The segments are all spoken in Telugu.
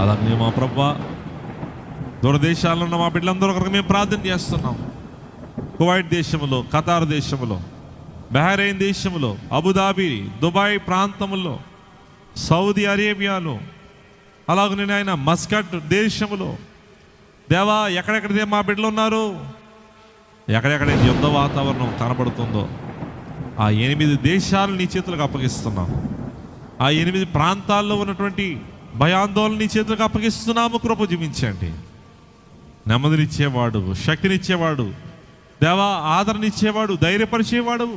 అలాగే మా ప్రభువా, దూరదేశాల్లో ఉన్న మా బిడ్డలందరూ ఒకరికి మేము ప్రార్థన చేస్తున్నాం. కువైట్ దేశంలో, ఖతార్ దేశంలో, బహ్రెయిన్ దేశంలో, అబుదాబి, దుబాయ్ ప్రాంతంలో, సౌదీ అరేబియాలో, అలాగే ఆయన మస్కట్ దేశంలో దేవా, ఎక్కడెక్కడైతే మా బిడ్డలు ఉన్నారు, ఎక్కడెక్కడైతే యుద్ధ వాతావరణం కనబడుతుందో ఆ 8 దేశాలు నీ చేతులకు అప్పగిస్తున్నాం. ఆ 8 ప్రాంతాల్లో ఉన్నటువంటి భయాందోళన నీ చేతులకు అప్పగిస్తున్నాము. కృప చూపించండి. నెమ్మదినిచ్చేవాడు, శక్తినిచ్చేవాడు దేవా, ఆదరణిచ్చేవాడు, ధైర్యపరిచేవాడు.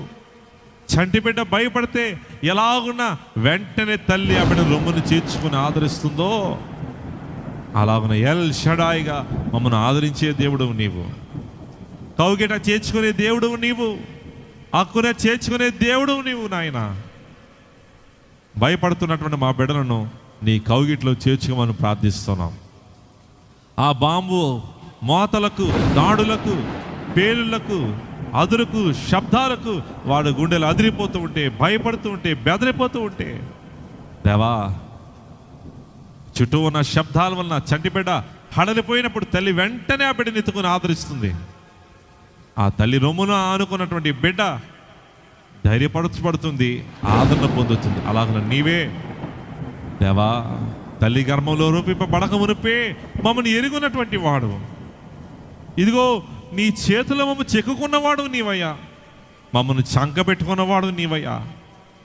చంటి బిడ్డ భయపడితే ఎలాగున్నా వెంటనే తల్లి ఆ బిడ్డ రొమ్మును చేర్చుకుని ఆదరిస్తుందో అలాగున్న ఎల్ షడాయిగా మమ్మల్ని ఆదరించే దేవుడు నీవు. కౌగిట చేర్చుకునే దేవుడు నీవు. హక్కున చేర్చుకునే దేవుడు నీవు నాయన. భయపడుతున్నటువంటి మా బిడ్డలను నీ కౌగిట్లో చేర్చుకోమని ప్రార్థిస్తున్నాం. ఆ బాంబు మోతలకు, దాడులకు, పేలులకు, అదురుకు, శబ్దాలకు వాడు గుండెలు అదిరిపోతూ ఉంటే, భయపడుతూ ఉంటే, బెదిరిపోతూ ఉంటే దేవా, చుట్టూ ఉన్న శబ్దాల వలన చంటిబిడ్డ హడలిపోయినప్పుడు తల్లి వెంటనే ఆ బిడ్డని ఎత్తుకుని ఆదరిస్తుంది. ఆ తల్లి రొమ్మును ఆనుకున్నటువంటి బిడ్డ ధైర్యపరచబడుతుంది, ఆదరణ పొందుతుంది. అలాగ నీవే దేవా, తల్లి గర్భంలో రూపింపబడక మునిపే మమ్మల్ని ఎరుగున్నటువంటి వాడు. ఇదిగో నీ చేతిలో మమ్మల్ని చెక్కుకున్నవాడు నీవయ్యా, మమ్మల్ని చంకబెట్టుకున్నవాడు నీవయ్యా.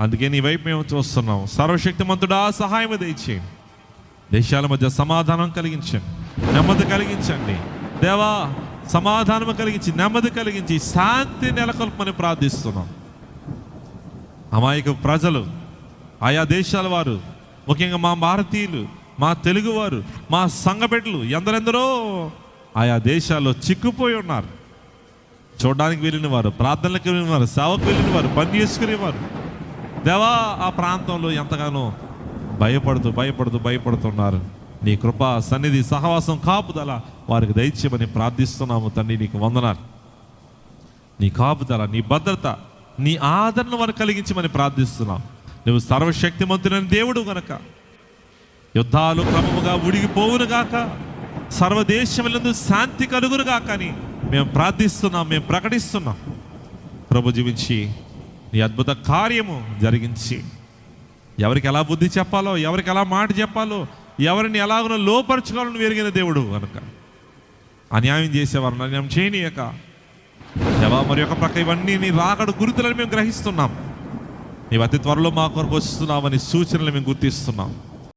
అందుకే నీ వైపు మేము చూస్తున్నాం. సర్వశక్తిమంతుడా, సహాయం దయచేయండి. దేశాల మధ్య సమాధానం కలిగించండి, నెమ్మది కలిగించండి దేవా. సమాధానం కలిగించి, నెమ్మది కలిగించి, శాంతి నెలకొల్పమని ప్రార్థిస్తున్నాం. అమాయక ప్రజలు, ఆయా దేశాల వారు, ముఖ్యంగా మా భారతీయులు, మా తెలుగువారు, మా సంఘబిడ్డలు ఎందరెందరో ఆయా దేశాల్లో చిక్కుపోయి ఉన్నారు. చూడడానికి వెళ్ళిన వారు, ప్రార్థనలకు వెళ్ళిన వారు, సేవకు వెళ్ళిన వారు, పని చేసుకునేవారు దేవా, ఆ ప్రాంతంలో ఎంతగానో భయపడుతున్నారు. నీ కృప సన్నిధి, సహవాసం, కాపుదల వారికి దయచేయమని ప్రార్థిస్తున్నాము తండ్రి. నీకు వందనాలు. నీ కాపుదల, నీ భద్రత, నీ ఆదరణ వారికి కలిగించమని ప్రార్థిస్తున్నాం. నువ్వు సర్వశక్తిమంతుడైన దేవుడు గనక యుద్ధాలు క్రమముగా ఉడిగిపోవును గాక, సర్వదేశములందు శాంతి కలుగును గాక అని మేము ప్రార్థిస్తున్నాం, మేము ప్రకటిస్తున్నాం. ప్రభు జీవించి నీ అద్భుత కార్యము జరిగించి, ఎవరికి ఎలా బుద్ధి చెప్పాలో, ఎవరికి ఎలా మాట చెప్పాలో, ఎవరిని ఎలాగో లోపరచుకోవాలని ఎరిగిన దేవుడు కనుక అన్యాయం చేసేవారిని అన్యాయం చేయనీయక దేవా, మరి ఒక ప్రక్క ఇవన్నీ నీ రాకడ గుర్తులను మేము గ్రహిస్తున్నాం. నీవు అతి త్వరలో మా కొరకు వస్తున్నామని సూచనలు మేము గుర్తిస్తున్నాం.